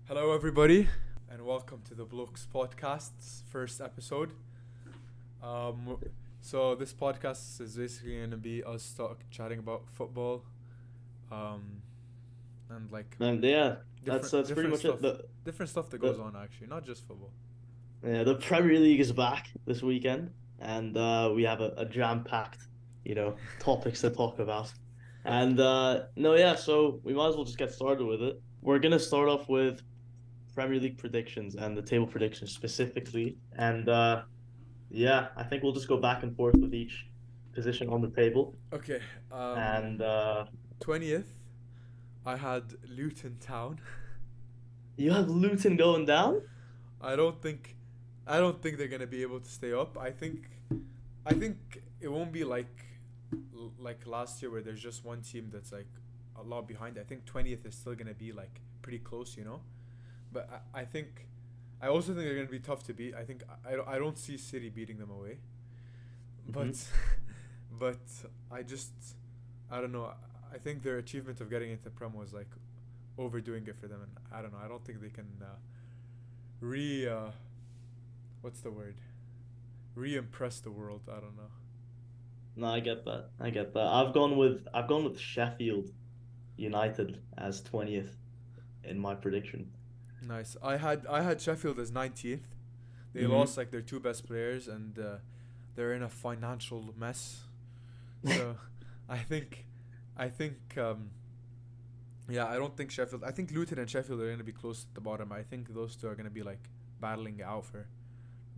Hello, everybody, and welcome to the Blokes podcast's first episode. Um, so this podcast is basically gonna be us chatting about football, um, and like And yeah, that's different that's pretty different much it. stuff, different stuff that goes The on actually, not just football. the Premier League is back this weekend, and we have a jam-packed, topics to talk about. And no, yeah, so we might as well just get started with it. We're gonna start off with Premier League predictions and the table predictions specifically. And yeah, I think we'll just go back and forth with each position on the table. Okay, And 20th, I had Luton Town. you have Luton going down? I don't think, I don't think they're gonna be able to stay up. I think it won't be like last year where there's just one team that's like a lot behind. I think 20th is still gonna be like pretty close, you know. But I think I also think they're gonna be tough to beat. I think I don't see City beating them away, but Hmm. but I just I don't know. I think their achievement of getting into Prem was like overdoing it for them, and I don't know. I don't think they can re what's the word re-impress the world. I don't know. No, I get that. I get that. I've gone with Sheffield United as 20th in my prediction. Nice. I had Sheffield as 19th. They lost Hmm. like their two best players, and they're in a financial mess. So I think I think yeah, I don't think Sheffield. I think Luton and Sheffield are going to be close at the bottom. I think those two are going to be like battling it out for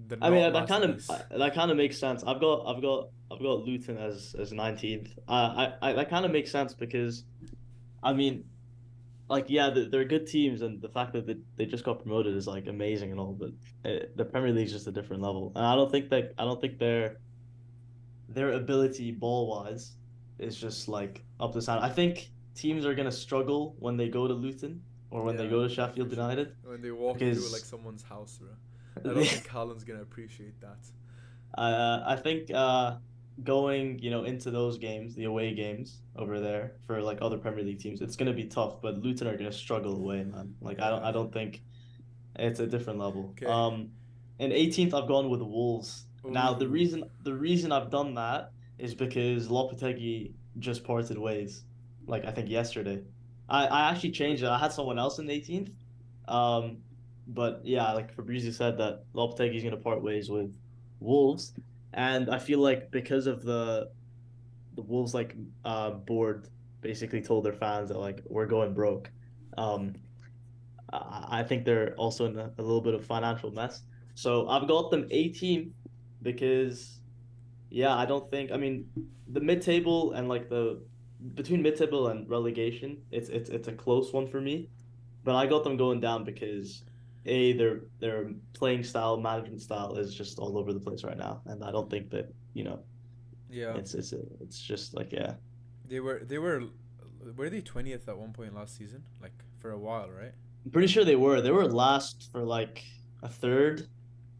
the I not mean, last place. that kind of makes sense. I've got Luton as 19th. I that kind of makes sense because I mean, like yeah, they're good teams, and the fact that they just got promoted is like amazing and all, but the Premier League is just a different level, and I don't think their ability ball wise is just like up to sound. I think teams are gonna struggle when they go to Luton or when they Yeah, go to for Sheffield sure. United When they walk through like because someone's house, bro. I don't they, think Haaland's gonna appreciate that. I think going into those games, the away games over there for like other Premier League teams, it's gonna be tough. But Luton are gonna struggle away, man. Like Yeah. I don't think it's a different level. Okay. And 18th, I've gone with Wolves. Now, Ooh. the reason I've done that is because Lopetegui just parted ways, like I think yesterday. I actually changed it. I had someone else in the 18th. Um, but yeah, like Fabrizio said that Lopetegui's gonna part ways with Wolves, and I feel like because of the Wolves board basically told their fans that like we're going broke. Um, I think they're also in a little bit of financial mess. So I've got them 18th because yeah, I don't think I mean the mid table and like the between mid table and relegation, it's a close one for me. But I got them going down because their playing style, management style is just all over the place right now, and I don't think that Yeah. it's just like yeah. Were they 20th at one point last season? Like for a while, right? I'm pretty sure they were last for like a third.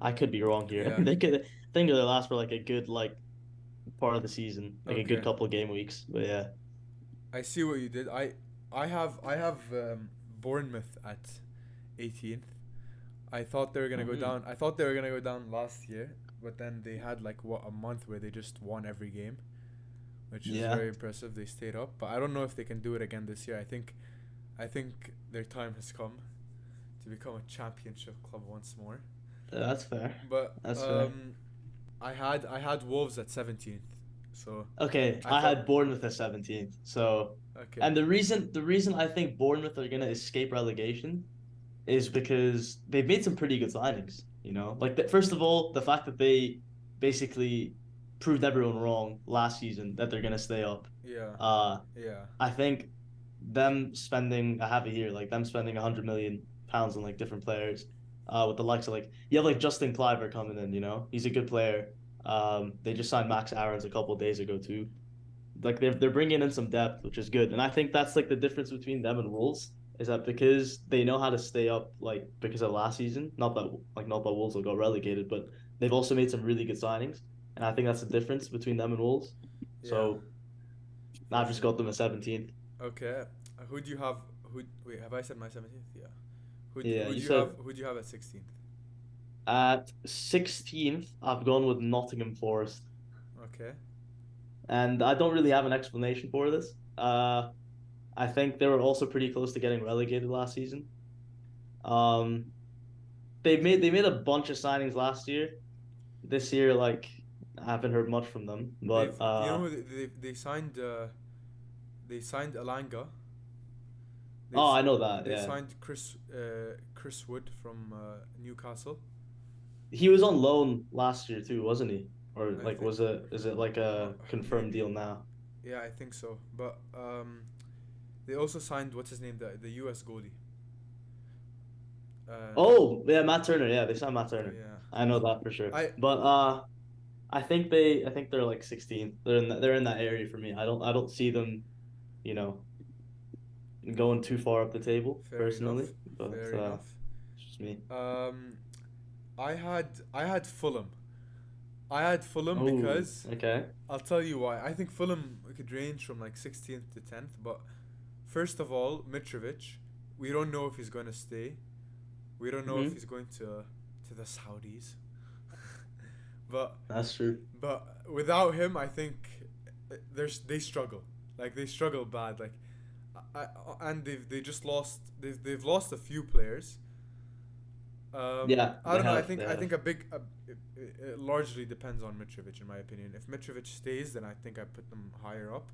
I could be wrong here. Yeah. They could I think they last for like a good like part of the season, like a good Okay. couple of game weeks. But yeah. I see what you did. I have Bournemouth at 18th. I thought they were gonna go Hmm. down. I thought they were gonna go down last year, but then they had like what a month where they just won every game, which is Yeah, very impressive. They stayed up, but I don't know if they can do it again this year. I think their time has come to become a championship club once more. that's fair. But That's fair. I had Wolves at 17th, so Okay, I I thought had Bournemouth at 17th. So, okay, and the reason I think Bournemouth are gonna escape relegation is because they've made some pretty good signings. Like first of all, the fact that they basically proved everyone wrong last season that they're gonna stay up. yeah, Uh, yeah, I think them spending I have it here, like them spending 100 million pounds on like different players, with the likes of like you have like Justin Cliver coming in, he's a good player. They just signed Max Aarons a couple of days ago too. Like they're bringing in some depth, which is good, and I think that's like the difference between them and Wolves is that because they know how to stay up, like because of last season, not that Wolves will go relegated, but they've also made some really good signings, and I think that's the difference between them and Wolves. yeah, So for I've just sure. got them at 17th. Okay, who do you have? Who wait? Have I said my 17th? Yeah. Yeah, Who you do you have? said Who do you have at 16th? at 16th, I've gone with Nottingham Forest. Okay. And I don't really have an explanation for this. I think they were also pretty close to getting relegated last season. Um, they made a bunch of signings last year. This year, like I haven't heard much from them. They've But you know who they signed Alanga. They've oh, s- I know that. they Yeah, signed Chris Wood from Newcastle. he was on loan last year too, wasn't he? Or I like think was it? Is it like a confirmed maybe deal now? yeah, I think so. But they also signed what's his name, the U.S. goalie. Uh, Oh, yeah, Matt Turner. Yeah, they signed Matt Turner. yeah. I know that for sure. I But I think they're like 16. They're in that area for me. I don't see them, you know, going too far up the table Fair enough. personally, but Fair enough. it's just me. Um, I had Fulham. I had Fulham Oh, because okay. I'll tell you why. I think Fulham could range from like 16th to 10th, but first of all, Mitrovic, we don't know if he's going to stay. We don't know if Hmm. he's going to the Saudis. but That's true. without him, I think they struggle. Like they struggle bad. Like I, and they just lost. They've lost a few players. Yeah, I they don't know. have. They I think have. it largely depends on Mitrovic, in my opinion. If Mitrovic stays, then I think I put them higher up,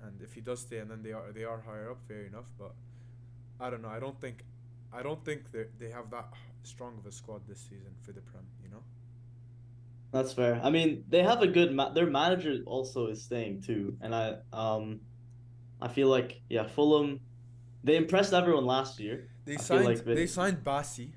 and if he does stay, and then they are higher up, fair enough. But I don't know. I don't think they have that strong of a squad this season for the Prem. You know. That's fair. I mean, they have a good their manager also is staying too, and I feel like yeah, Fulham they impressed everyone last year. I feel like They signed Bassi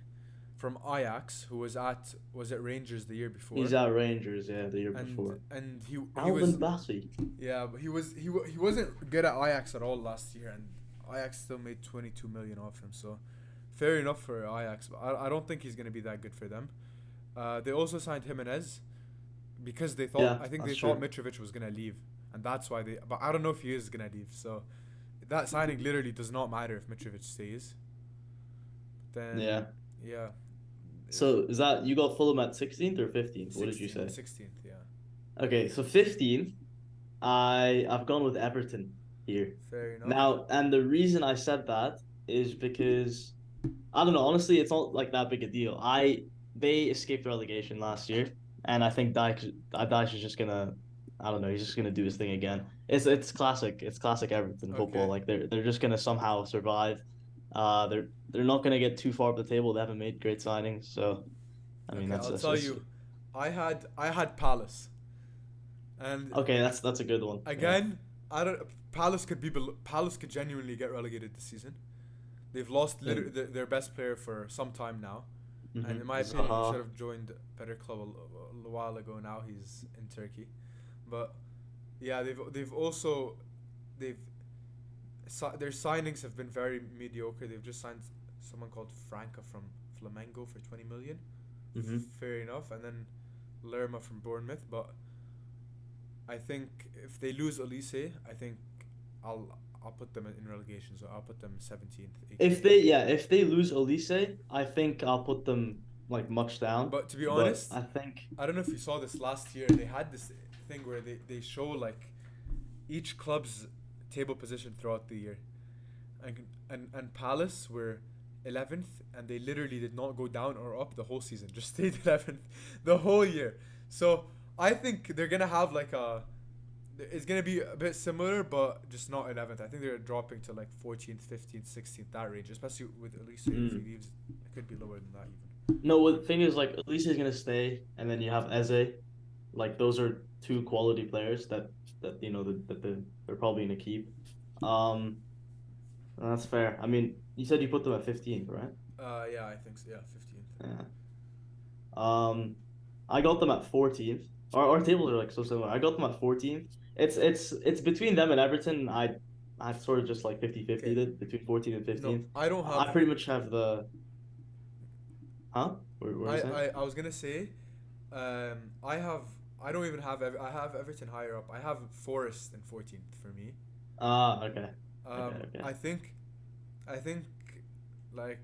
from Ajax, who was at Rangers the year he's before, at Rangers, yeah, the year before. and he was Alvin Bassey. yeah, but he wasn't good at Ajax at all last year, and Ajax still made 22 million off him. So fair enough for Ajax, but I don't think he's gonna be that good for them. They also signed Jimenez because Yeah, I think they that's thought true. Mitrovic was gonna leave, and that's why they. But I don't know if he is gonna leave. So that signing literally does not matter if Mitrovic stays. Then Yeah. yeah, So is that you got Fulham at 16th or 15th? What did you 16th, say? 16th, yeah, Okay, so 15th, I've gone with Everton here. fair enough. Now, and the reason I said that is because I don't know, honestly, it's not like that big a deal. They escaped relegation last year, and I think Dyche is just gonna I don't know, he's just gonna do his thing again. It's classic. It's classic Everton football. Okay, Like they're just gonna somehow survive. They're not gonna get too far up the table. They haven't made great signings, so I mean okay, that's I'll that's tell just you, I had Palace, and okay. That's a good one. Yeah. again, I don't. Palace could genuinely get relegated this season. They've lost their best player for some time now, and in my opinion, he should Zaha. have joined a better club a while ago. Now he's in Turkey, but yeah, they've also they've their signings have been very mediocre. They've just signed someone called Franca from Flamengo for 20 million. Hmm. Fair enough, and then Lerma from Bournemouth. But I think if they lose Olise, I think I'll put them in relegation. So I'll put them 17th, 18th. If they lose Olise, I think I'll put them like much down. But to be But honest, I think I don't know if you saw this last year. They had this thing where they show like each club's table position throughout the year, and Palace were 11th, and they literally did not go down or up the whole season, just stayed 11th the whole year. So I think they're gonna have like a. It's gonna be a bit similar, but just not 11th. I think they're dropping to like 14th, 15th, 16th, that range. Especially with Elise, if he mm. leaves, it could be lower than that even. No, well, the thing is like Olise is gonna stay, and then you have Eze. Like those are two quality players that you know they're probably gonna keep. Um, that's fair. I mean, you said you put them at 15th, right? Yeah, I think so. Yeah, 15th. Yeah. Um, I got them at 14th. Our tables are like so similar. I got them at 14th. It's between them and Everton. I sort of just like 50-50 Okay. it between 14th and No, 15th. I don't have. I pretty much have the huh? What are you saying? I was gonna say, I have. I don't even have. I have Everton higher up. I have Forest in 14th for me. Ah, okay. Okay, Um, okay. I think, I think, like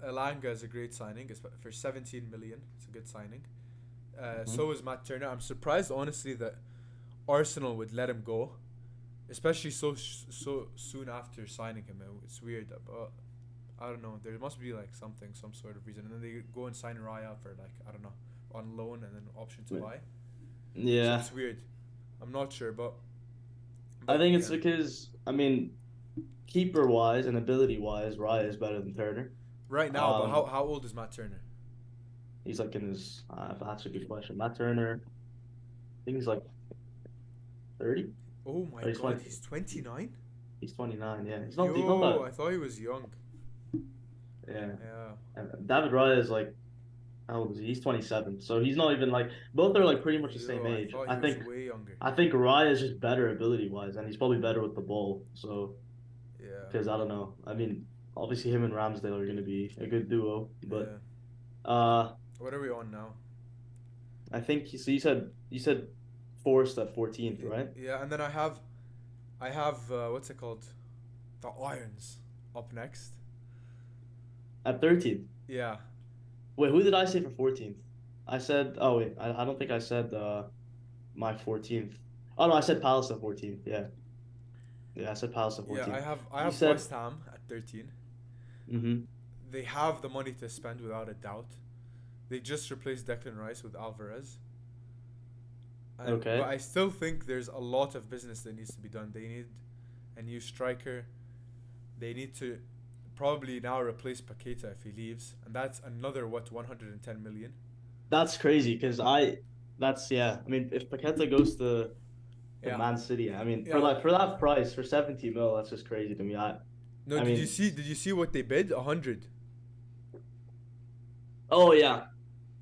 Elanga is a great signing. It's for 17 million. It's a good signing. Hmm. So is Matt Turner. I'm surprised, honestly, that Arsenal would let him go, especially so soon after signing him. It's weird, but I don't know. There must be like something, some sort of reason, and then they go and sign Raya for like I don't know, on loan and then option to buy. So Yeah, it's weird. I'm not sure, I but think it's yeah. because I mean, keeper wise and ability wise, Raya is better than Turner. Right now, but Um, how old is Matt Turner? he's like in his. That's a good question. Matt Turner, I think he's like 30 Oh my or he's God, 20. he's 29. He's 29. Yeah, he's not Yo, that. I thought he was young. Yeah, Yeah. and David Raya is like how old is he? He's 27. So he's not even like both are like pretty much the same Yo, I age. thought I he was think way younger. I think Raya is just better ability wise, and he's probably better with the ball. So Yeah. because I don't know. I mean, obviously him and Ramsdale are going to be a good duo, but Yeah. uh, What are we on now? I think so. You said Forest at 14th, right? Yeah, and then I have what's it called? The Irons up next. At 13th. Yeah. Wait, who did I say for 14th? I said. Oh wait, I don't think I said my 14th. Oh no, I said Palace at 14th. Yeah, yeah, I said Palace at Yeah, 14th. I You have said. West Ham at 13. Mm-hmm. They have the money to spend without a doubt. They just replaced Declan Rice with Alvarez. And but Okay. I still think there's a lot of business that needs to be done. They need a new striker. They need to probably now replace Paqueta if he leaves, and that's another what 110 million. That's crazy because that's yeah. I mean, if Paqueta goes to Yeah, Man City, I mean, yeah. for that price for 70 mil, that's just crazy to me. No, I mean, did you see what they bid? 100. oh yeah,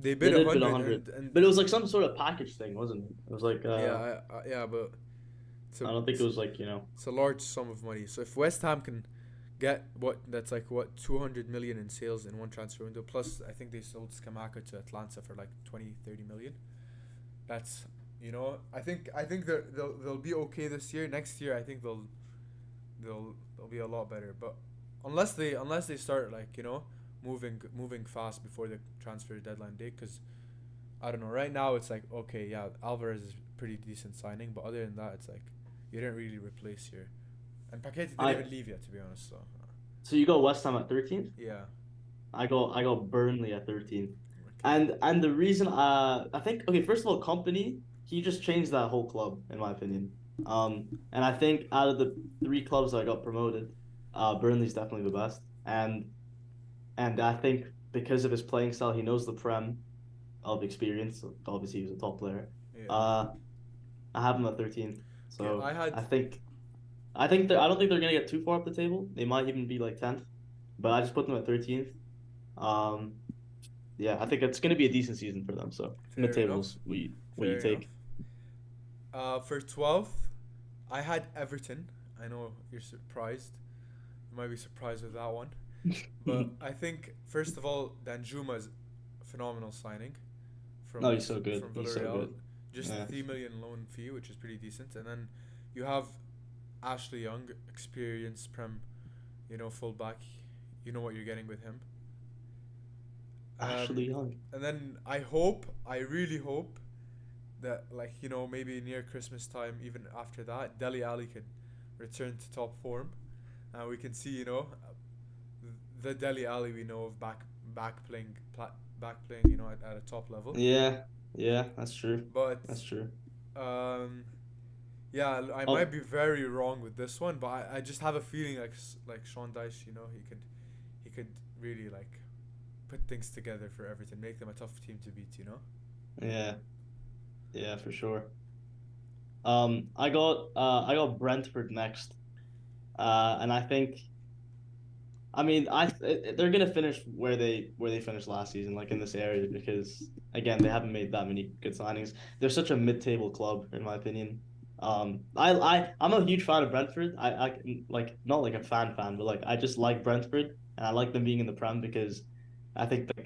They they bid a did bid hundred, 100, and but it was like some sort of package thing, wasn't it? It was like yeah, but it's a I don't think it was like you know. it's a large sum of money. So if West Ham can get what that's like what 200 million in sales in one transfer window, plus I think they sold Skamaka to Atlanta for like 20 30 million. That's I think they'll be okay this year. Next year I think they'll be a lot better. But unless they start like moving fast before the transfer deadline day, because I don't know. Right now it's like okay, yeah, Alvarez is pretty decent signing, but other than that, it's like you didn't really replace your and Paqueta didn't I even leave yet, to be honest. So So you go West Ham at 13th. yeah, I go Burnley at 13th, okay, and the reason I think okay, first of all, company he just changed that whole club in my opinion. And I think out of the three clubs that got promoted, Burnley's definitely the best, and I think because of his playing style, he knows the Prem of experience. So obviously, he was a top player. yeah, Uh, I have him at 13th, okay. so I think I don't think they're gonna get too far up the table. They might even be like 10th, but I just put them at 13th. Um, yeah, I think it's gonna be a decent season for them. So mid Fair enough, tables, what you fair enough. take? For 12th, I had Everton. I know you're surprised. You might be surprised with that one. But I think first of all, Danjuma is a phenomenal signing No, he's so good. from He's so Villarreal. good. Just Yeah, 3 million loan fee, which is pretty decent. And then you have Ashley Young, experienced Prem, fullback. You know what you're getting with him. Ashley Young. And then I really hope that like maybe near Christmas time, even after that, Deli Ali can return to top form, and we can see the Deli Ali we know of back playing at a top level. Yeah, yeah, that's true. But That's true. um, yeah, I might Oh, be very wrong with this one, but I just have a feeling like Sean Dyche, he could really like put things together for Everton, make them a tough team to beat. yeah, yeah, for sure. I got Brentford next. And I think I mean they're gonna finish where they finished last season, like in this area, because again they haven't made that many good signings. They're such a mid-table club, in my opinion. I'm a huge fan of Brentford. I like not like a but like I just like Brentford and I like them being in the Prem because I think that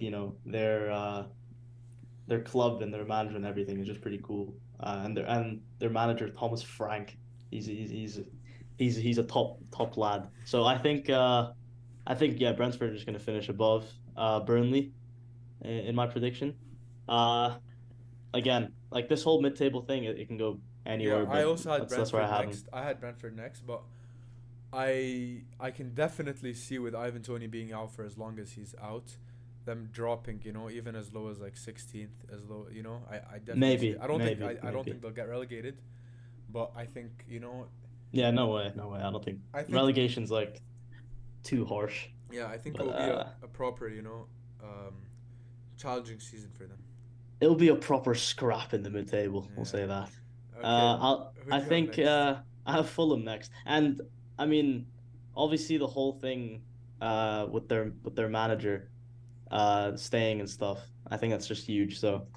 their club and their management and everything is just pretty cool. And their manager Thomas Frank, he's he's he's he's a top lad. So I think I think yeah, Brentford are just gonna finish above Burnley in my prediction. Uh, Again, like this whole mid-table thing, it can go Yeah, anywhere, I but also had that's where I Brentford have him. next. I had Brentford next, but I can definitely see with Ivan Tony being out for as long as he's out, them dropping, even as low as like 16th, as low, I definitely see that. Maybe, maybe, I don't think maybe. they'll get relegated, but I think, Yeah, no way, no way. I don't think I think relegation's like too harsh. yeah, I think it But will be a proper, um, challenging season for them. it'll be a proper scrap in the mid-table. We'll Yeah. say that. Okay. Who I do you have think next? I have Fulham next, and I mean, obviously the whole thing with their manager staying and stuff. I think that's just huge. So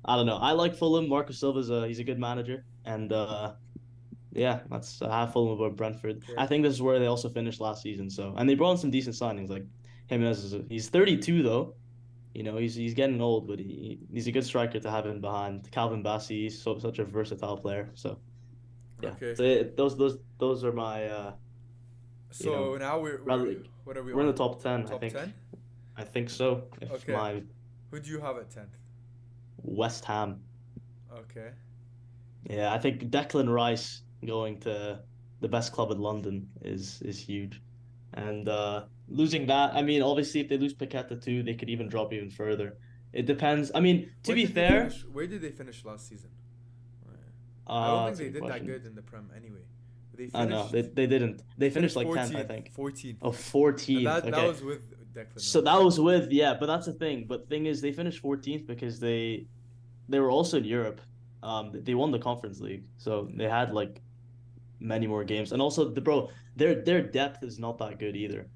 I don't know. I like Fulham. Marco Silva's he's a good manager, and yeah, that's I have Fulham over Brentford. Okay. I think this is where they also finished last season. So and they brought in some decent signings like Jimenez. He's 32 though. He's getting old, but he's a good striker to have in behind. Calvin Bassey, he's such a versatile player. So yeah, Okay. so those are my you So know, now we're rel- what are we we're in the on? top 10. I Top think 10? I think so. If Okay. my Who do you have at 10th? West Ham, Okay. yeah, I think Declan Rice going to the best club in London is huge, and losing that. I mean, obviously, if they lose Paqueta too, they could even drop even further. It depends. I mean, to Where be did they fair, finish? Where did they finish last season? I don't think that's a they good did that question. good in the Prem anyway. They I know finished they didn't. they They finished finished like 10th, I 14th. think. 14th. Oh, And 14th. that Okay. was with Declan So that Rice. was with, yeah, but that's the thing. But thing is they finished 14th because they were also in Europe. They won the Conference League. So they Yeah. had like many more games. And also their depth is not that good either.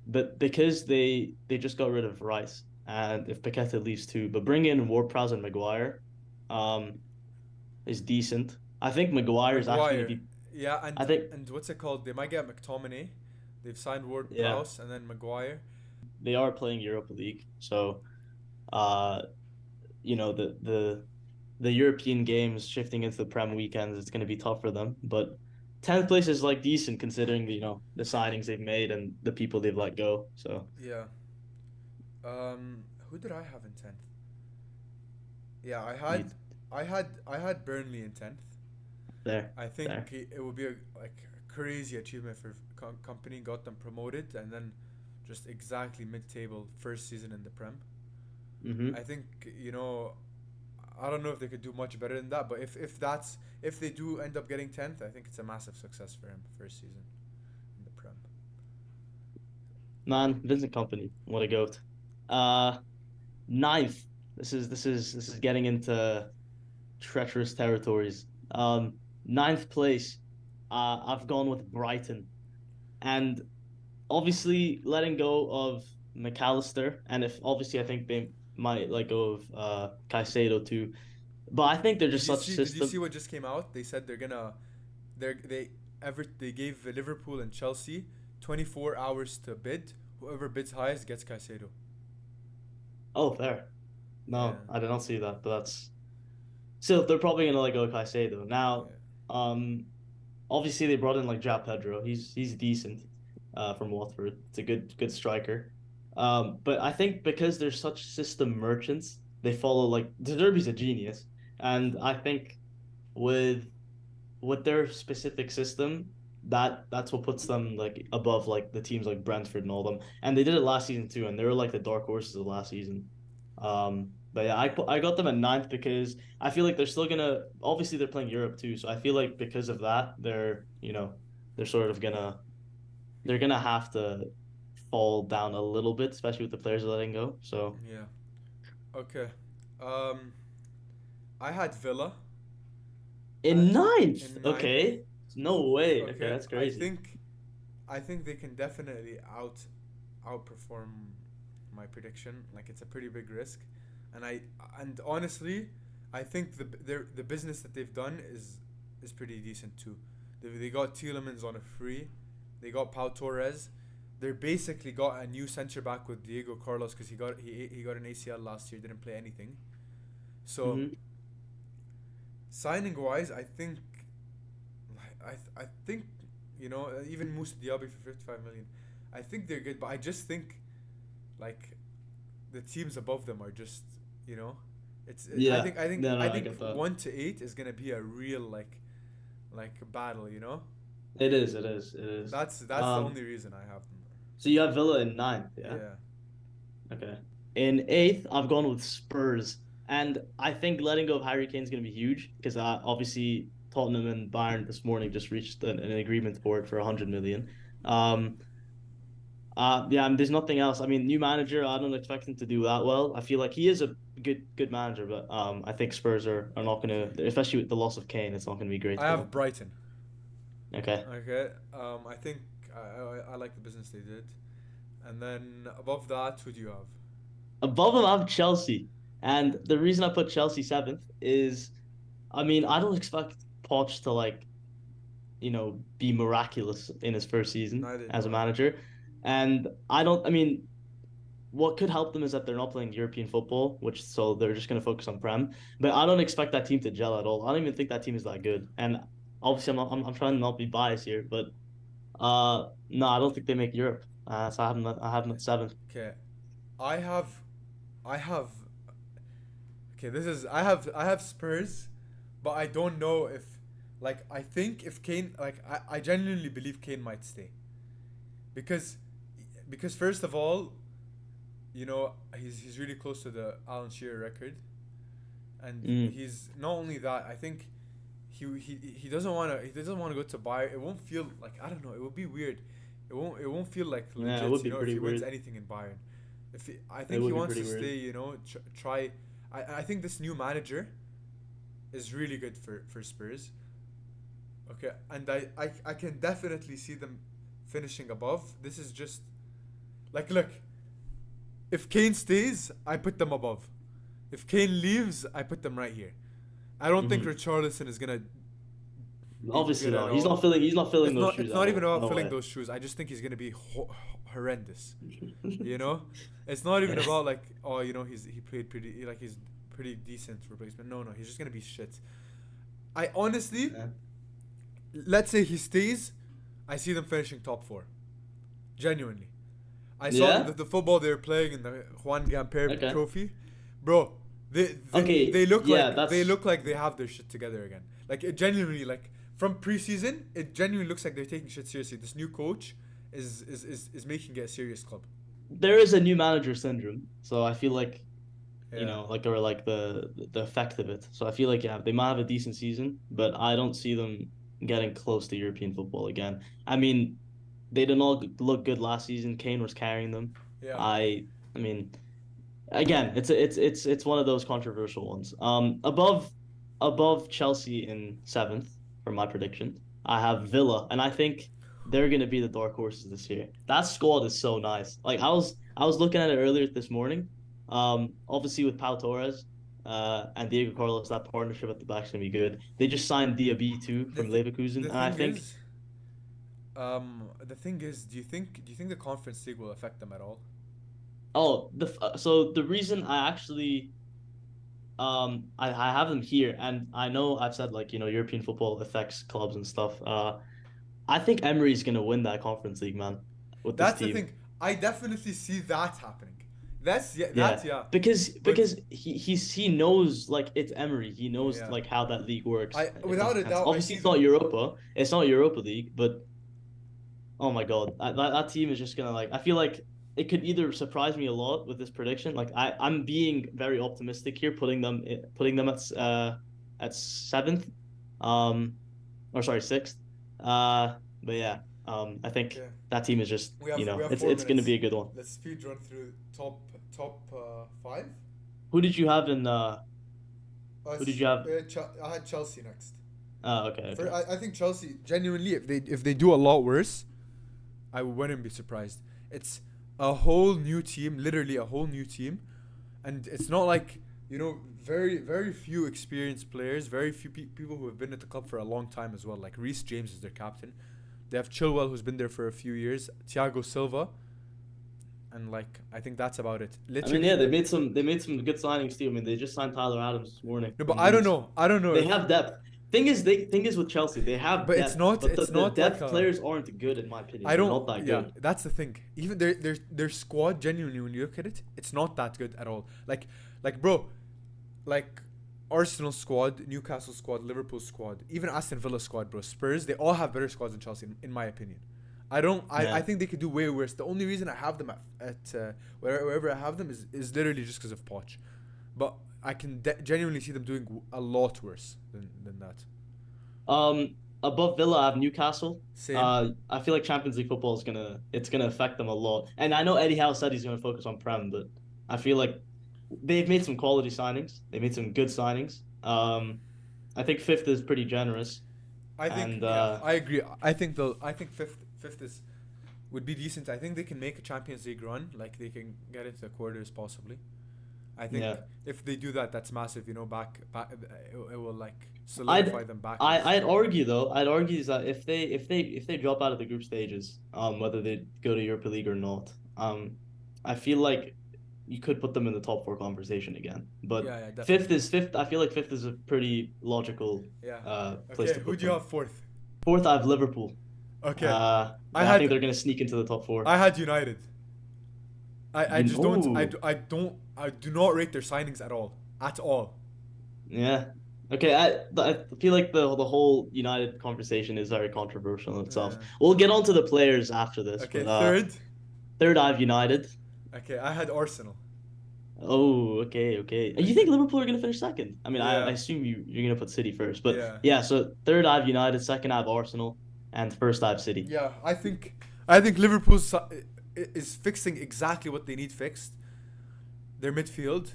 But because they just got rid of Rice and if Paqueta leaves too, but bring in Ward-Prowse and Maguire, um, is decent. I think Maguire is actually gonna Maguire. be Yeah, I think and what's it called? They might get McTominay. They've signed Ward yeah, Prowse and then Maguire. they are playing Europa League. So uh the European games shifting into the Prem weekends, it's going to be tough for them. But 10th place is like decent considering the signings they've made and the people they've let go. So Yeah. Who did I have in 10th? Yeah, you I had Burnley in 10th. there, I think there. it would be a crazy achievement for company got them promoted and then just exactly mid-table first season in the Prem. I Mm-hmm. think I don't know if they could do much better than that, but if they do end up getting 10th, I think it's a massive success for him first season in the Prem. Man, Vincent Company, what a goat. Uh, ninth. This is getting into treacherous territories. Ninth place. I've gone with Brighton, and obviously letting go of McAllister, and if obviously I think they might let go of Caicedo too. But I think they're just such Did you see system. what just came out? They said they gave Liverpool and Chelsea 24 hours to bid. Whoever bids highest gets Caicedo. Oh, fair. Yeah. No, I did not see that, but that's still they're probably gonna let go of Caicedo. Now, Yeah. um, obviously they brought in like Ja Pedro. He's decent, from Watford. It's a good striker. But I think because they're such system merchants, they follow like De Zerbi's a genius, and I think with their specific system, that's what puts them like above like the teams like Brentford and all them. And they did it last season too, and they were like the dark horses of last season. But yeah, I got them at ninth because I feel like they're still gonna obviously they're playing Europe too, so I feel like because of that, they're sort of they're gonna have to fall down a little bit, especially with the players letting go. So Yeah. Okay. Um, I had Villa in at ninth, in ninth. okay, no way, okay, Okay. that's crazy. I think they can definitely outperform my prediction. Like it's a pretty big risk, and honestly, I think the business that they've done is pretty decent too. They got Tielemans on a free, they got Pau Torres. They basically got a new centre back with Diego Carlos because he got an ACL last year, didn't play anything. So Hmm. signing wise, I think even Musa Diaby for 55 million. I think they're good, but I just think like the teams above them are just, you know, I Yeah. think I think No, I no, I think get that. 1 to 8 is gonna be a real like battle, you know. It is. It is. It is. That's the only reason I have them So you have Villa in ninth, there. yeah? Yeah. Okay. In eighth, I've gone with Spurs. And I think letting go of Harry Kane is going to be huge because obviously Tottenham and Bayern this morning just reached an agreement for it for 100 million. Um, yeah, and there's nothing else. I mean, new manager, I don't expect him to do that well. I feel like he is a good manager, but I think Spurs are not going to, especially with the loss of Kane, it's not going to be great I for have them. Brighton. Okay. Okay. I think I like the business they did, and then above that, who do you have? Above him, I have Chelsea. Okay. And the reason I put Chelsea seventh is, I mean, I don't expect Poch to like be miraculous in his first season Neither as do a I. manager. And I don't, I mean, what could help them is that they're not playing European football, which so they're just going to focus on Prem. But I don't expect that team to gel at all. I don't even think that team is that good. And obviously, I'm trying to not be biased here, but no, I don't think they make Europe. So I have them at seventh. Okay. I have I have okay. This is I have Spurs, but I don't know if like I think if Kane like I genuinely believe Kane might stay because first of all, you know, he's really close to the Alan Shearer record, and Mm. he's not only that. I think he doesn't want to go to Bayern. It won't feel like, I don't know. It will be weird. It won't feel like Yeah, it legit. would You be know, if pretty he wins weird. anything in Bayern, I It think he would be wants pretty to weird. stay. You know, try. I think this new manager is really good for Spurs. Okay, and I can definitely see them finishing above. This is just like, look. If Kane stays, I put them above. If Kane leaves, I put them right here. I don't think Hmm. Richarlison is gonna be Obviously, good at no. all. He's not filling those shoes It's at not even all. about No filling way. those shoes. I just think he's gonna be horrendous. You know, it's not even about like, oh, you know, he played pretty, like he's pretty decent replacement. No, no, he's just gonna be shit. I honestly, Yeah. let's say he stays, I see them finishing top four. Genuinely, I saw Yeah? the football they were playing in the Juan Gamper Okay. Trophy, bro. Okay. Yeah, They that's look like they have their shit together again. Like it genuinely, like from preseason, it genuinely looks like they're taking shit seriously. This new coach is making it a serious club. there is a new manager syndrome. So I feel like, Yeah, like or like the effect of it. So I feel like yeah, they might have a decent season, but I don't see them getting close to European football again. I mean, they did not look good last season. Kane was carrying them. yeah. I mean, again, it's one of those controversial ones. Above Chelsea in seventh for my prediction, I have Villa, and I think they're gonna be the dark horses this year. That squad is so nice. Like I was looking at it earlier this morning. Obviously with Pau Torres, and Diego Carlos, that partnership at the back is gonna be good. They just signed Diaby too The from th- Leverkusen, the and I thing think is, do you think the Conference League will affect them at all? so the reason I actually I have them here, and I know I've said like European football affects clubs and stuff. I think Emery's gonna win that Conference League, man, with this That's the team. thing. I definitely see that happening. That's yeah. Yeah, That's yeah. because But he knows like it's Emery. He knows yeah, like how that league works. I If that without makes a sense. doubt I Obviously, see it's not them. Europa. It's not Europa League, but oh my God, that team is just gonna like. I feel like it could either surprise me a lot with this prediction. Like I'm being very optimistic here, putting them at seventh, um, or sorry sixth. But yeah, I think Okay, that team is just we have four it's gonna minutes. be a good one. Let's speed run through top five. Who did you have in? Who did Us, you have? I had Chelsea next. Okay, okay. I think Chelsea genuinely, if they do a lot worse, I wouldn't be surprised. It's a whole new team, literally a whole new team, and it's not like, you know, very few experienced players, very few people who have been at the club for a long time as well. Like Reece James is their captain. They have Chilwell, who's been there for a few years. Thiago Silva, and like I think that's about it. I mean, yeah, Literally, they made some good signings too. I mean, they just signed Tyler Adams this morning no, but from Leeds. I don't know They if have depth. thing is with Chelsea, they have But it's depth, not. but It's the not like depth a. players aren't good in my opinion. I They're don't. not that Yeah, good. that's the thing. Even their squad, genuinely, when you look at it, it's not that good at all. Like bro, like Arsenal squad, Newcastle squad, Liverpool squad, even Aston Villa squad, bro. Spurs, they all have better squads than Chelsea, in my opinion. I don't. I Yeah. think they could do way worse. The only reason I have them wherever I have them is literally just because of Poch. But I can genuinely see them doing a lot worse than that. Above Villa, I have Newcastle. Same. I feel like Champions League football is gonna affect them a lot. And I know Eddie Howe said he's gonna focus on Prem, but I feel like they've made some quality signings. They made some good signings. I think fifth is pretty generous, I think and yeah, I agree. I think fifth is would be decent. I think they can make a Champions League run, like they can get into the quarters possibly. I think yeah. if they do that, that's massive. You know, back it will like I'd solidify them back as. I'd argue though. I'd argue is that if they drop out of the group stages, whether they go to Europa League or not, I feel like you could put them in the top four conversation again. But Yeah, yeah, definitely. fifth. I feel like fifth is a pretty logical Yeah. place Okay, to who put do you them. have fourth? Fourth, I have Liverpool. Okay, I I think had they're gonna sneak into the top four. I had United. I just don't Ooh, I do not rate their signings at all. At all. yeah. Okay, I feel like the whole United conversation is very controversial in itself. Uh, We'll get onto the players after this, okay, but third. third I have United. Okay, I had Arsenal. Oh, okay, okay. You think Okay. Liverpool are gonna finish second? I mean, I Yeah. assume you're gonna put City first, but Yeah. yeah. So third I have United, second I have Arsenal, and first I have City. Yeah, I think Liverpool is fixing exactly what they need fixed. Their midfield,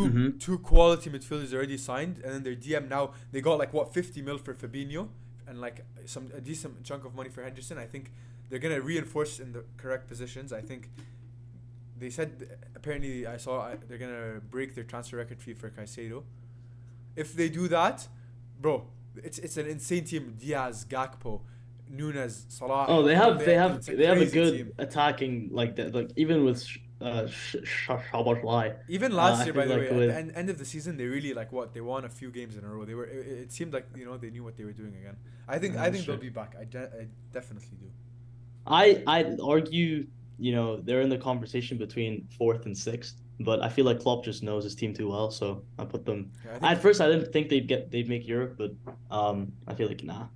Mm-hmm. two quality midfielders already signed, and then their DM now they got like what 50 mil for Fabinho, and like a decent chunk of money for Henderson. I think they're gonna reinforce in the correct positions. I think they said apparently I saw they're gonna break their transfer record fee for Caicedo. If they do that, bro, it's an insane team. Diaz, Gakpo, Nunes, Salah. Oh, It's a they have a crazy good team. attacking like that. Like even with Shabashwai, Even last I year, by feel the like way, at the with end of the season, they really like what they won a few games in a row. It seemed like they knew what they were doing again. I that's think they'll true. be back. I definitely do. I'd argue, they're in the conversation between fourth and sixth, but I feel like Klopp just knows his team too well, so I put them. Yeah, I At think first, I didn't think they'd make Europe, but I feel like nah,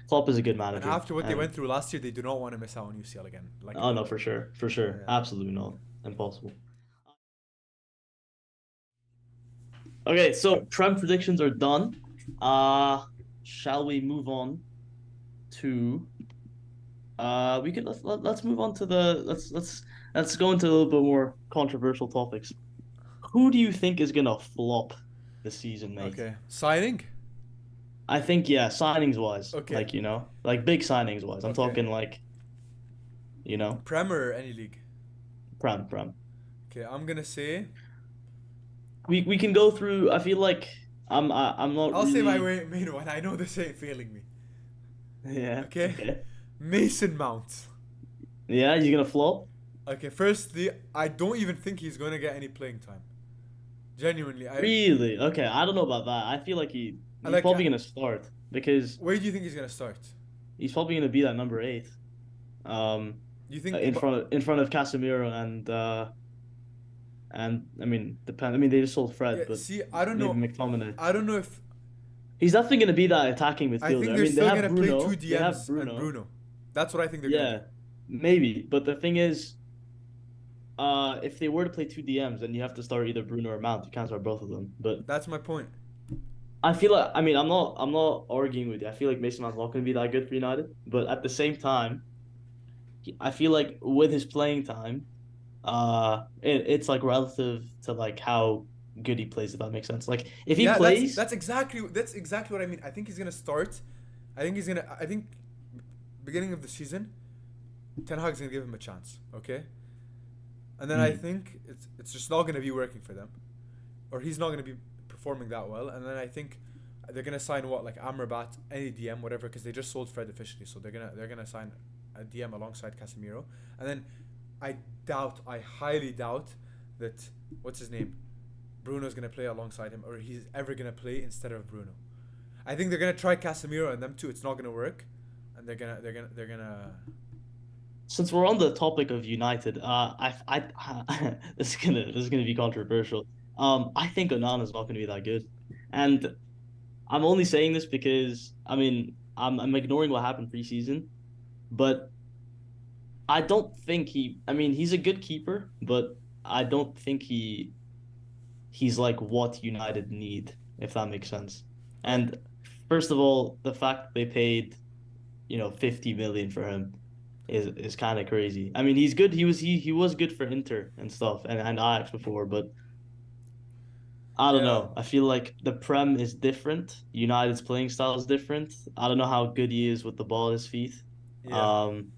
Klopp is a good and manager, after what they and went through last year, they do not want to miss out on UCL again. Like, oh no, for sure, yeah. absolutely not, impossible. Okay, so trend predictions are done. Uh, shall we move on to we could let's move on to the let's go into a little bit more controversial topics. Who do you think is gonna flop this season, mate? Okay, signing. I think yeah, signings wise, Okay, like like big signings wise. I'm okay. talking like you know, Premier or any league. prem. Okay, I'm gonna say. We can go through. I feel like I'm not I'll say my really main one. I know this ain't failing me. yeah Okay, okay Mason Mount. yeah. He's gonna flop. Okay, firstly, I don't even think he's gonna get any playing time. Genuinely, Really? Okay, I don't know about that. I feel like I he's like. probably gonna start because Where do you think he's gonna start? he's probably gonna be that number eight. Um, You think? But in front of Casemiro and I mean depend. I mean they just sold yeah, Fred, but see, I don't maybe know. McTominay. I don't know if He's definitely gonna be that attacking I midfielder. think I they're mean still gonna play two They have DMs and Bruno. Bruno. That's what I think they're gonna do. Yeah, maybe. But the thing is, if they were to play two DMs, then you have to start either Bruno or Mount. You can't start both of them. But That's my point. I feel like I mean I'm not arguing with you. I feel like Mason Mount's not gonna be that good for United. But at the same time, I feel like with his playing time, it's like relative to like how good he plays, if that makes sense. Like if he Yeah, plays, that's exactly what I mean. I think he's gonna start. I think beginning of the season, Ten Hag's gonna give him a chance. Okay, and then I mm, think it's just not gonna be working for them, or he's not gonna be performing that well. And then I think they're gonna sign what like Amrabat, any DM, whatever, because they just sold Fred officially, so they're gonna sign a DM alongside Casemiro, and then I highly doubt that what's his name, Bruno's gonna play alongside him, or he's ever gonna play instead of Bruno. I think they're gonna try Casemiro and them too. It's not gonna work, and they're gonna. Since we're on the topic of United, this is gonna be controversial. I think Onana's not gonna be that good, and I'm only saying this because I mean I'm ignoring what happened preseason, but I don't think he. I mean, he's a good keeper, but I don't think he's like what United need, if that makes sense. Like And first of all, the fact that they paid 50 million for him is kind of crazy. I mean, he's good. He was good for Inter and stuff and Ajax before, but I don't yeah, know. I feel like the Prem is different. United's playing style is different. I don't know how good he is with the ball at his feet. yeah, Um,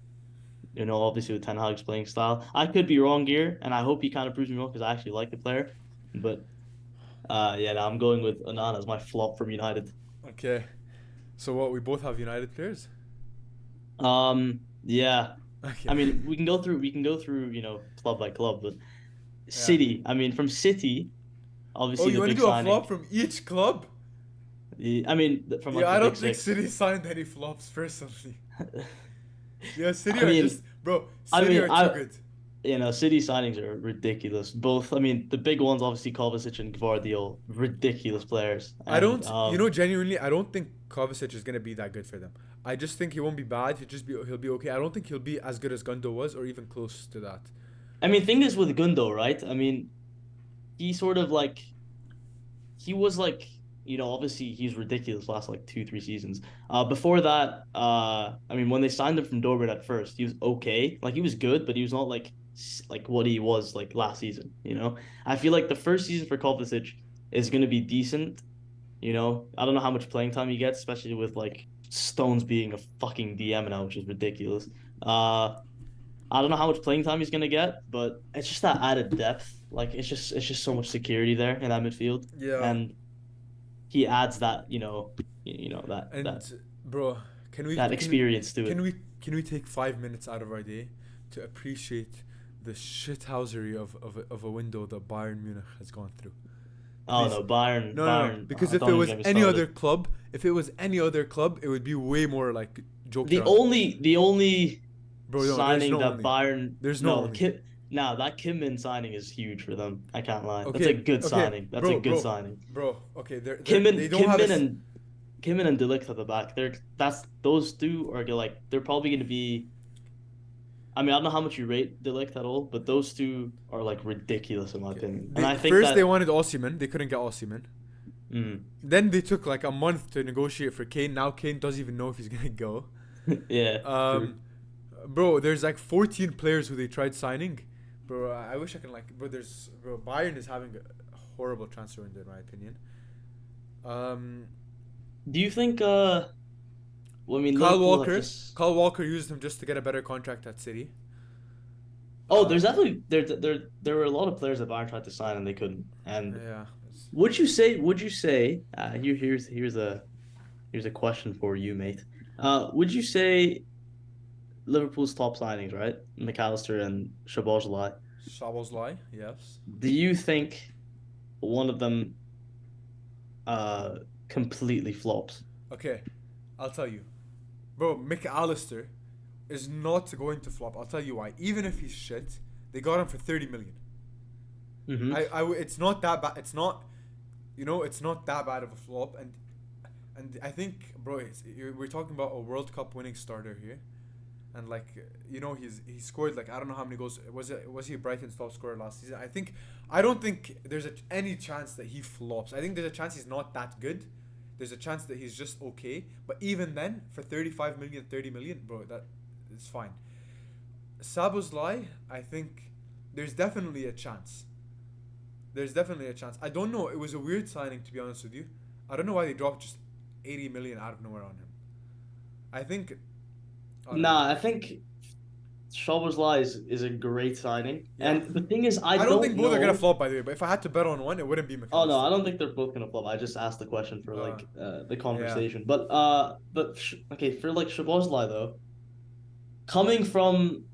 obviously with Ten Hag's playing style. I could be wrong here, and I hope he kind of proves me wrong because I actually like the player. But yeah, no, I'm going with Onana as my flop from United. okay. So what? We both have United players. Yeah. Okay. I mean, we can go through, club by club, but Yeah. City, I mean, from City, Oh, obviously you the want to big do a signing. flop from each club? I mean, from Yeah, like the I big don't think six. City signed any flops personally. Yeah, City I are just mean, bro. I City mean, are too I good. City signings are ridiculous. Both, I mean, the big ones obviously Kovacic and Gvardiol, ridiculous players. I And don't, genuinely, I don't think Kovacic is gonna be that good for them. I just think he won't be bad. He'll be okay. I don't think he'll be as good as Gundo was, or even close to that. I mean, thing is with Gundo, right? I mean, he sort of like he was like, obviously he's ridiculous last like 2, 3 seasons. Before that, I mean, when they signed him from Dortmund at first, he was okay. Like he was good, but he was not like what he was like last season. I feel like the first season for Kovacic is going to be decent. I don't know how much playing time he gets, especially with like Stones being a fucking DM now, which is ridiculous. I don't know how much playing time he's gonna get, but it's just that added depth. Like it's just so much security there in that midfield, Yeah, and he adds that that and that bro, can we that can we experience to can it. we can we take 5 minutes out of our day to appreciate the shithousery of a window that Bayern Munich has gone through? Oh Please. no, Bayern, No. Bayern. Because if it Don't even was get me any started. other club, it would be way more like joked The around. only the only Bro, no, there's signing no that only. Bayern There's no no only. Kim now that Kim Min signing is huge for them. I can't lie. That's a Okay, good okay, signing. That's a bro, good bro, signing. bro. Okay, Kim they Min, don't Kim have a. Min and Kim Min and Delict at the back. That's those two are like they're probably going to be. I mean, I don't know how much you rate Delict at all, but those two are like ridiculous in my Okay. opinion. And They I think first they that, wanted Osimhen, they couldn't get Osimhen. mm, Then they took like a month to negotiate for Kane. Now Kane doesn't even know if he's gonna go. yeah, true. Um, bro, there's like 14 players who they tried signing. Bro, I wish I can like. Bro, Bayern is having a horrible transfer window in my opinion. Um, Do you think? Well, I mean, Kyle Liverpool have Walker. just. Kyle Walker used him just to get a better contract at City. Oh, Uh, there's definitely there were a lot of players that Bayern tried to sign and they couldn't. And yeah. would you say? Here's a question for you, mate. Would you say Liverpool's top signings, right? McAllister and Szoboszlai. Shabozlai, yes. Do you think one of them uh completely flops? Okay, I'll tell you. Bro, McAllister is not going to flop. I'll tell you why. Even if he's shit, they got him for 30 million. Mm-hmm. It's not that bad. It's not that bad of a flop. And I think, bro, we're talking about a World Cup winning starter here. And like, he scored like I don't know how many goals. Was he Brighton's top scorer last season? I don't think there's any chance that he flops. I think there's a chance he's not that good. There's a chance that he's just okay. But even then, for 35 million, 30 million, bro, that it's fine. Sabozlai, I think there's definitely a chance. There's definitely a chance. I don't know. It was a weird signing, to be honest with you. I don't know why they dropped just 80 million out of nowhere on him. I think I don't know. Nah, I think Szoboszlai is a great signing. Yeah. And the thing is, I I don't don't think both are gonna know. flop, by the way. But if I had to bet on one, it wouldn't be Oh no, I McAllister. don't think they're both gonna flop. I just asked the question for Uh, like the yeah. conversation. But okay, for like Szoboszlai though, coming from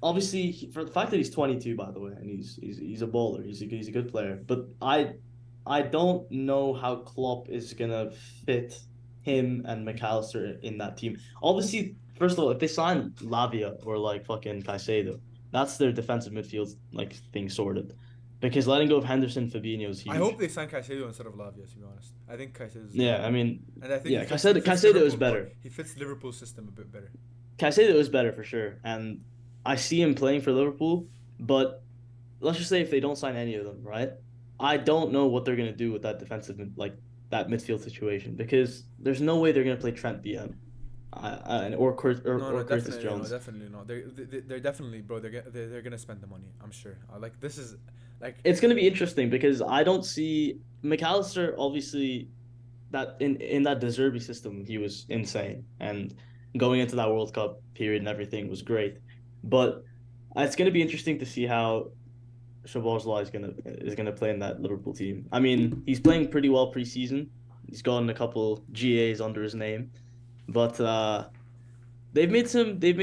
obviously for the fact that he's 22 by the way, and he's a baller, he's a good player. But I I don't know how Klopp is gonna fit him and McAllister in that team. Obviously, first of all, if they sign Lavia or like fucking Caicedo, that's their defensive midfield like thing sorted. Because letting go of Henderson, Fabinho is I hope huge. they sign Caicedo instead of Lavia. To be honest, I think Caicedo is good, Yeah, I mean, and I think yeah, he fits Caicedo is Liverpool. better. He fits Liverpool's system a bit better. Caicedo is better for sure, and I see him playing for Liverpool. But let's just say if they don't sign any of them, right? I don't know what they're gonna do with that like that midfield situation because there's no way they're gonna play Trent BM No, no, or Curtis definitely no, Jones. definitely not. They're definitely, bro. They're gonna spend the money. I'm sure. Like this is like It's gonna be interesting because I don't see McAllister obviously that in that De Zerbi system he was insane and going into that World Cup period and everything was great, but it's gonna be interesting to see how Szoboszlai is gonna play in that Liverpool team. I mean, he's playing pretty well preseason. He's gotten a couple GAs under his name, but they've made some good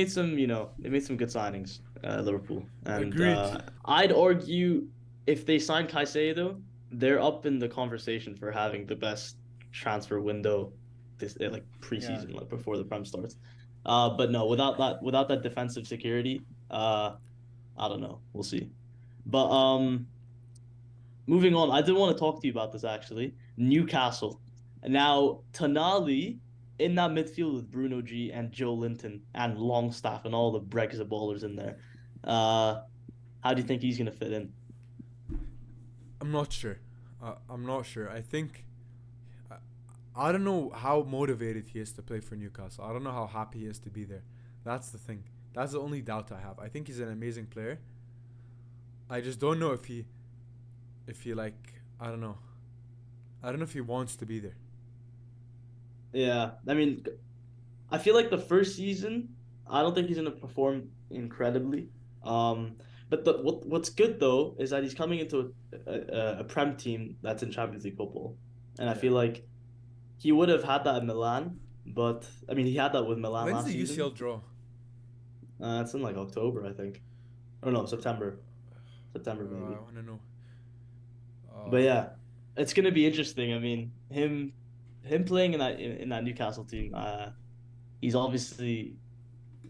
signings, Liverpool, and agreed. I'd argue if they sign Caicedo, they're up in the conversation for having the best transfer window this like Yeah, preseason, like before the Prem starts. But no, without that defensive security, I don't know. We'll see. But moving on, I did want to talk to you about this actually. Newcastle. Now, Tonali in that midfield with Bruno G and Joe Linton and Longstaff and all the Brexit ballers in there. Uh, how do you think he's gonna fit in? I'm not sure. I'm not sure. I think I, I don't know how motivated he is to play for Newcastle. I don't know how happy he is to be there. That's the thing. That's the only doubt I have. I think he's an amazing player. I just don't know if he like I don't know. I don't know if he wants to be there. Yeah, I mean, I feel like the first season, I don't think he's gonna perform incredibly. Um, but what's good though is that he's coming into a Prem team that's in Champions League football, and I Yeah. feel like he would have had that in Milan, but I mean, he had that with Milan When's last the season. UCL draw? It's in like October, I think. Oh no, September. September I maybe. want to know. But Uh, yeah, it's gonna be interesting. I mean, him playing in that Newcastle team. He's obviously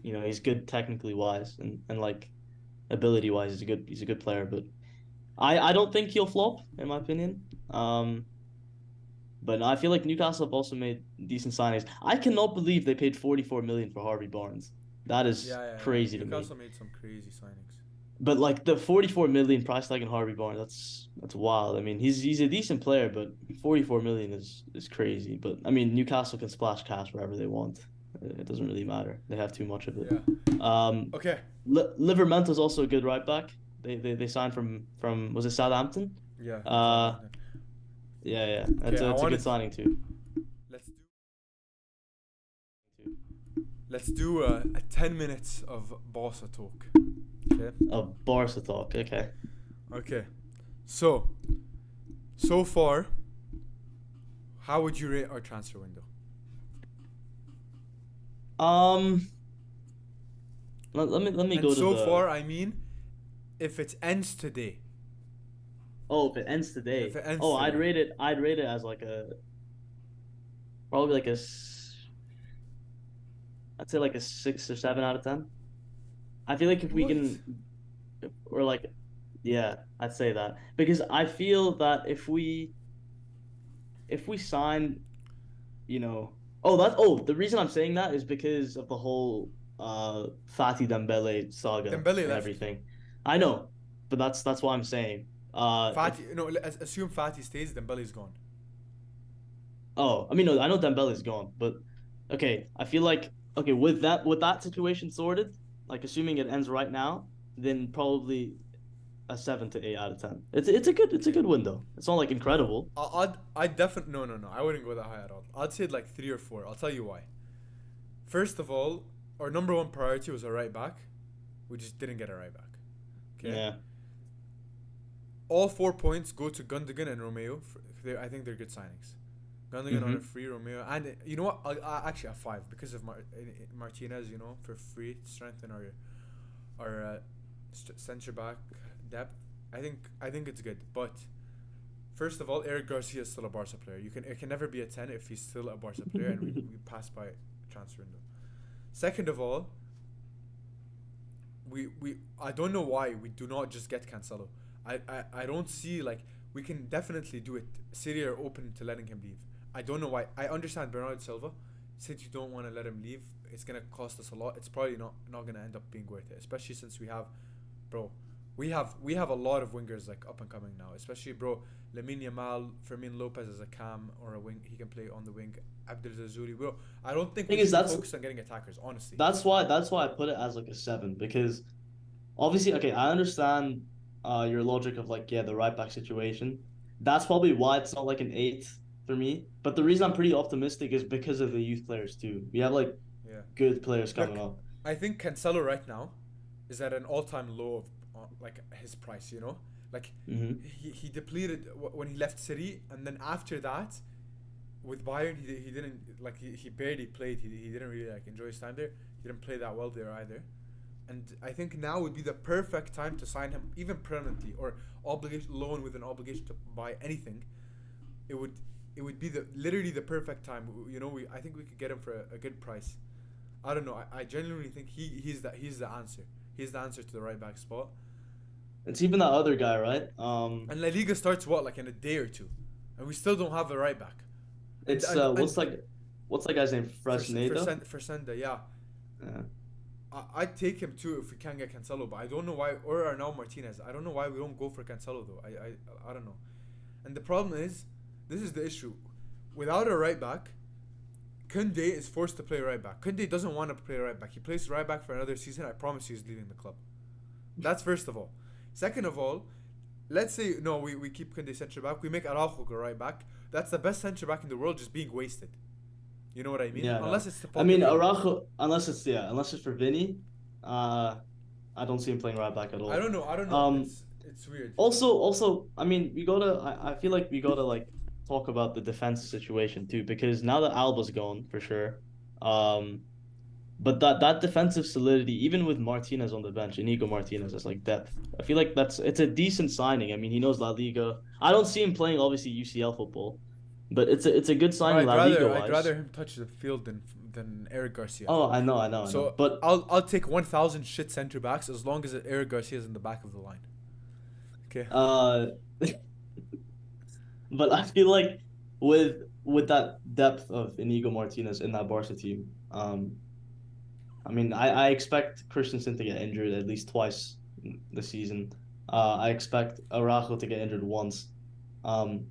he's good technically wise and like ability wise. He's a good player. But I don't think he'll flop in my opinion. But I feel like Newcastle have also made decent signings. I cannot believe they paid 44 million for Harvey Barnes. That is yeah. crazy to me. Newcastle made some crazy signings. But like the 44 million price tag in Harvey Barnes, that's wild. I mean, he's a decent player, but 44 million is crazy. But I mean, Newcastle can splash cash wherever they want. It doesn't really matter. They have too much of it. Yeah. Um, Okay. Livermento's also a good right back. They signed from was it Southampton? Yeah. From Uh, Southampton. yeah, yeah. Okay. I It's a good wanted. signing too. Let's do. Let's do 10 minutes of Barca talk. Okay. Barca talk. Okay. Okay. So, so far, how would you rate our transfer window? Um, let me And go to so the. far, I mean, if it ends today. Oh, if it ends If today. it ends Oh, today. I'd rate it as like probably like I'd say like a 6 or 7 out of 10. I feel like if we What? can, or like, yeah, I'd say that because I feel that if we sign, the reason I'm saying that is because of the whole Fatih Dembele saga Dembele and left. everything. I know, but that's what I'm saying. If Fatih, no, assume Fatih stays, Dembele's gone. Oh, I mean, no, I know Dembele's gone, but okay, I feel like okay with that situation sorted, like assuming it ends right now, then probably a 7 to 8 out of 10. It's a Okay. good window. It's not like No, incredible. I'd definitely no. I wouldn't go that high at all. I'd say like 3 or 4. I'll tell you why. First of all, our number one priority was a right back. We just didn't get a right back. Okay. Yeah. All 4 points go to Gundogan and Romeo. I think they're good signings. Gundogan on a Mm-hmm. free, Romeo, and you know what? Actually a 5 because of Martinez. You know, for free to strengthen our centre back depth. I think it's good, but First of all, Eric Garcia is still a Barca player. It can never be a 10 if he's still a Barca player, and we pass by transfer window. Second of all, we I don't know why we do not just get Cancelo. I don't see, like, we can definitely do it. City are open to letting him leave. I don't know why. I understand Bernardo Silva. Since you don't want to let him leave, it's gonna cost us a lot. It's probably not gonna end up being worth it, especially since we have, bro, we have a lot of wingers like up and coming now. Especially, bro, Lamine Yamal, Fermin Lopez as a cam or a wing. He can play on the wing. Abdul Zazuri, bro. I don't think Thing we is, should that's focus on getting attackers. Honestly. that's why I put it as like a 7 because obviously, okay, I understand your logic of like, yeah, the right back situation. That's probably why it's not like an 8 for me. But the reason I'm pretty optimistic is because of the youth players too. We have like Yeah. good players coming Look, up. I think Cancelo right now is at an all-time low of like his price. You know, like Hmm. he depleted when he left City, and then after that, with Bayern, he didn't like he barely played. He didn't really like enjoy his time there. He didn't play that well there either. And I think now would be the perfect time to sign him, even permanently or obligation loan with an obligation to buy anything. It would it would be the literally the perfect time. You know, I think we could get him for a good price. I don't know. I genuinely think he's the answer. He's the answer to the right back spot. It's even that other guy, right? And La Liga starts what, like in a day or two, and we still don't have a right back. It's what's that guy's name? Fresneda? For Senda, yeah. Yeah. I'd take him too if we can get Cancelo, but I don't know why, or Arnau Martinez. I don't know why we don't go for Cancelo though. I don't know. And the problem is, this is the issue. Without a right back, Kunde is forced to play right back. Kunde doesn't want to play right back. He plays right back for another season. I promise you he's leaving the club. That's first of all. Second of all, let's say no, we keep Kunde centre back. We make Araujo go right back. That's the best centre back in the world, just being wasted. You know what I mean? Yeah, Unless no. it's the I mean Araujo, unless it's for Vinny, uh, I don't see him playing right back at I all. don't know. I don't know. Um, It's weird. also, I mean, we gotta. I feel like we gotta like talk about the defense situation too, because now that Alba's gone for sure, um, but that defensive solidity, even with Martinez on the bench, Inigo Martinez, is like depth. I feel like it's a decent signing. I mean, he knows La Liga. I don't see him playing obviously UCL football, but it's a good But signing La Liga I'd wise. rather him touch the field than Eric Garcia. Oh, I know. So But I'll take 1,000 shit centre backs as long as Eric Garcia is in the back of the line. Okay. uh, but I feel like with that depth of Inigo Martinez in that Barca team, I mean, I expect Christensen to get injured at least twice this season. I expect Araujo to get injured once. Um,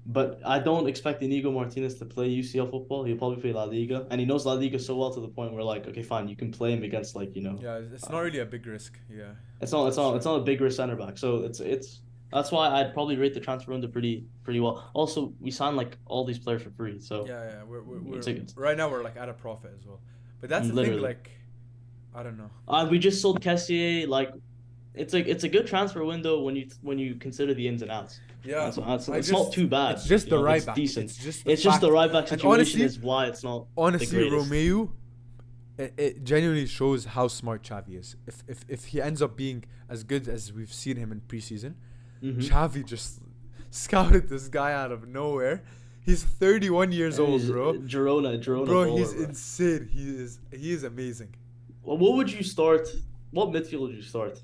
but I don't expect Inigo Martinez to play UCL football. He'll probably play La Liga, and he knows La Liga so well to the point where like, okay, fine, you can play him against like Yeah, it's not really a big risk. Yeah. it's not a bigger center back. So it's that's why I'd probably rate the transfer window pretty well. Also, we signed like all these players for free, so Yeah. We're it's right now we're like at a profit as well. But that's the thing. literally. Like, I don't know. We just sold Kessier. Like, it's a good transfer window when you consider the ins and outs. Yeah. It's not too bad. It's just the right it's back. decent. It's just It's just the right back And situation is why it's not the honestly, greatest. Romeu, it genuinely shows how smart Xavi is. If he ends up being as good as we've seen him in preseason, Mhm. Xavi just scouted this guy out of nowhere. He's 31 years And old, he's bro. Girona Bro, baller, he's bro. insane. He is amazing. Well, what would you start? What midfield would you start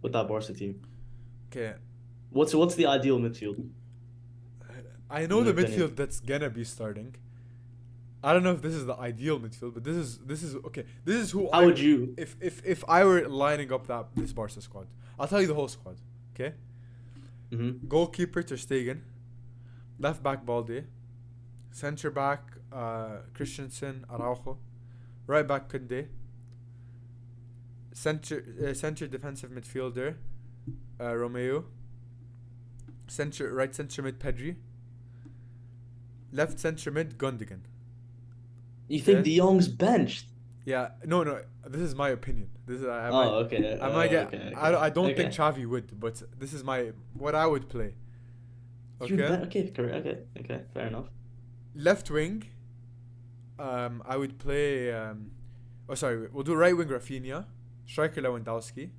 with that Barca team? Okay, What's the ideal midfield I know in the your opinion? midfield that's gonna be starting. I don't know if this is the ideal midfield, but this is okay. This is who How would you? if I were lining up this Barca squad. I'll tell you the whole squad. Okay, Mm-hmm. goalkeeper Ter Stegen, left back Balde, center back Christensen, Araujo, right back Kunde, center defensive midfielder Romeo, right center mid Pedri, left center mid Gundogan. You think Okay. De Jong's benched? Yeah, no. This is my opinion. This is Okay. I might get. Okay. I don't think Okay. Xavi would, but this is what I would play. Okay. Okay. Correct. Okay. Fair enough. Left wing. I would play. Oh, sorry. We'll do right wing Rafinha, striker Lewandowski,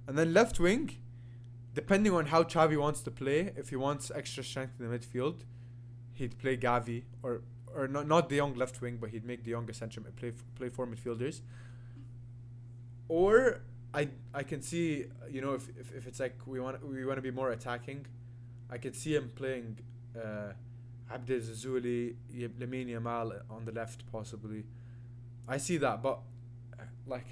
and then left wing. depending on how Xavi wants to play, if he wants extra strength in the midfield, he'd play Gavi or not De Jong left wing, but he'd make De Jong a centre mid, play four midfielders. Or I can see, you know, if it's like we want to be more attacking, I could see him playing Abdel Zazuli, Lamine Yamal on the left possibly. I see that, but like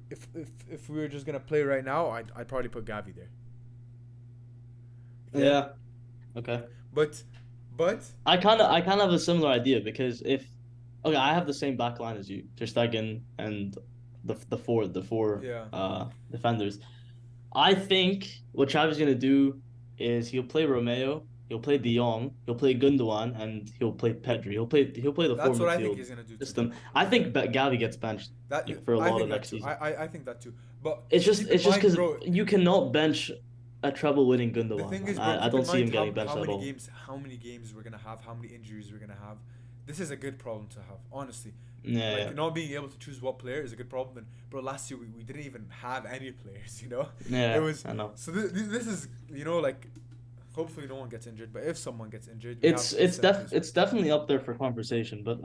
if we were just gonna play right now, I'd probably put Gavi there. Yeah. Okay. But I kind of have a similar idea because if okay, I have the same back line as you, Ter Stegen and the four yeah, defenders. I think what Xavi's gonna do is he'll play Romeo, he'll play De Jong, he'll play Gundogan, and he'll play Pedri. He'll play the four that's what I think midfield he's gonna do too. system. I think Gavi gets benched That like, for a I lot think of that next too. season. I think that too. But It's just keep in mind, because bro, you cannot bench a treble-winning the Gundogan. thing Man. is, bro, I keep don't in see mind him getting benched how at all. how many games we're gonna have, how many injuries we're gonna have. This is a good problem to have, honestly. Yeah, Like yeah, not being able to choose what player is a good problem. And bro, last year we didn't even have any players. You know, yeah. it was I know. so. This is, you know, like hopefully no one gets injured. But if someone gets injured, It's definitely up there for conversation, but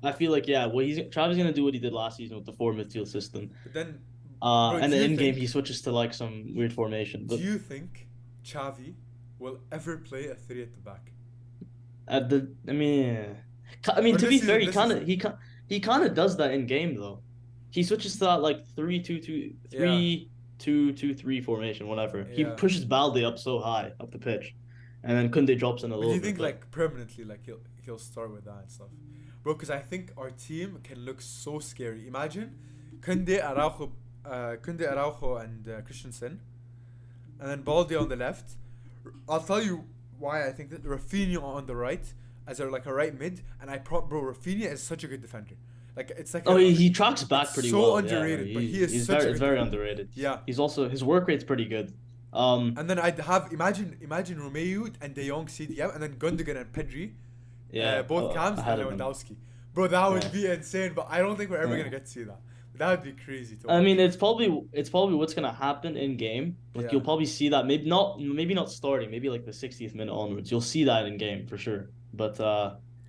I feel like yeah, well Travis gonna do what he did last season with the four midfield system. But then, bro, And do then you in game think? he switches to like some weird formation. Do But you think Xavi will ever play a three at the back? at the I mean Or to this be fair, season, this is he kind of does that in game though. He switches to that like 3-2-2 yeah, 3-2-2-3 formation, whatever. He yeah. pushes Balde up so high up the pitch, and then Kunde drops in a But do little you bit. think But like permanently, like he'll start with that and stuff, bro? Because I think our team can look so scary. Imagine Kunde Araujo and Christensen, and then Balde on the left. I'll tell you why I think that Rafinha on the right as like a right mid, and bro, Rafinha is such a good defender. Like it's like oh, he tracks back it's pretty so well. underrated, but he is he's such a very good it's very defender. underrated. Yeah. He's also his work rate's pretty good. And then I'd have imagine Romeo and De Jong CDM, and then Gundogan and Pedri, Yeah, both cams, and ahead of him. Lewandowski. Bro, that would Yeah. be insane. But I don't think we're ever Yeah. gonna get to see that. That would be crazy to I watch. mean, it's probably what's gonna happen in game. Like Yeah. you'll probably see that maybe not starting, maybe like the 60th minute onwards. You'll see that in game for sure. But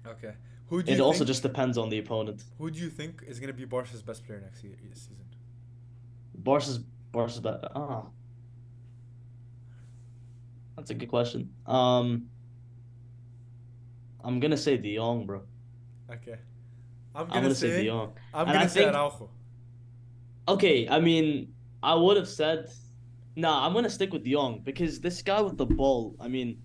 Okay. Who do it you also think? just depends on the opponent. Who do you think is gonna be Barca's best player next season? Barca's bad. That's a good question. I'm gonna say De Jong, bro. Okay. I'm I'm gonna gonna say De say Jong. I'm And I gonna say think Araujo. okay, I mean, I would have said nah, I'm gonna stick with De Jong because this guy with the ball, I mean,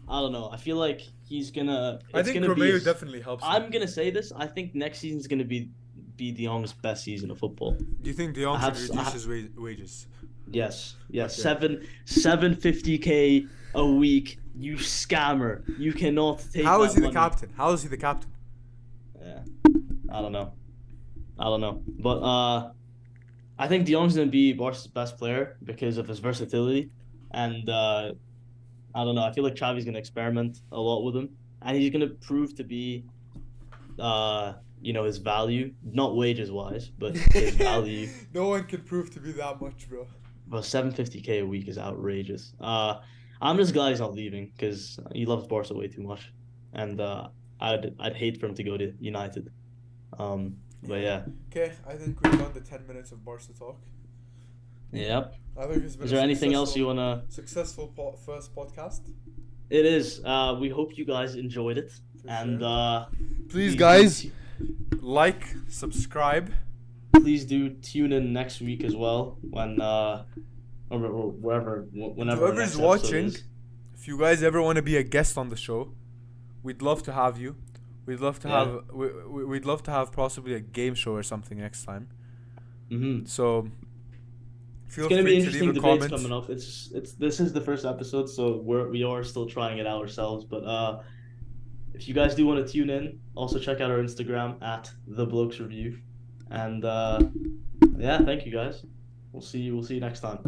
I don't know. I feel like I it's think gonna be Romeo definitely helps him. I'm gonna say this. I think next season's gonna be De Jong's best season of football. Do you think De Jong should reduce his wages? Yes, Okay. 750K a week. You scammer! You cannot take. How is that he the money. captain? How is he the captain? Yeah, I don't know. But I think De Jong's gonna be Barca's best player because of his versatility, and I don't know. I feel like Xavi's gonna experiment a lot with him, and he's gonna prove to be, his value, not wages wise, but his value. No one can prove to be that much, bro. But 750K a week is outrageous. I'm just glad he's not leaving because he loves Barca way too much, and I'd hate for him to go to United. But yeah. Okay, I think we've done the 10 minutes of Barca talk. Yep. I think it's been Is there anything else you wanna? successful first podcast? It is. We hope you guys enjoyed it, For and sure. Please, please guys, do like, subscribe. please do tune in next week as well when or wherever whenever our Whoever's next episode watching, is. if you guys ever want to be a guest on the show, we'd love to have you. We'd love to Yeah. have we'd love to have possibly a game show or something next time. So feel It's gonna be free to interesting leave a debates comment. coming up. This is the first episode, so we are still trying it out ourselves. But if you guys do want to tune in, also check out our Instagram at the Blokes Review, and yeah, thank you guys. We'll see you next time.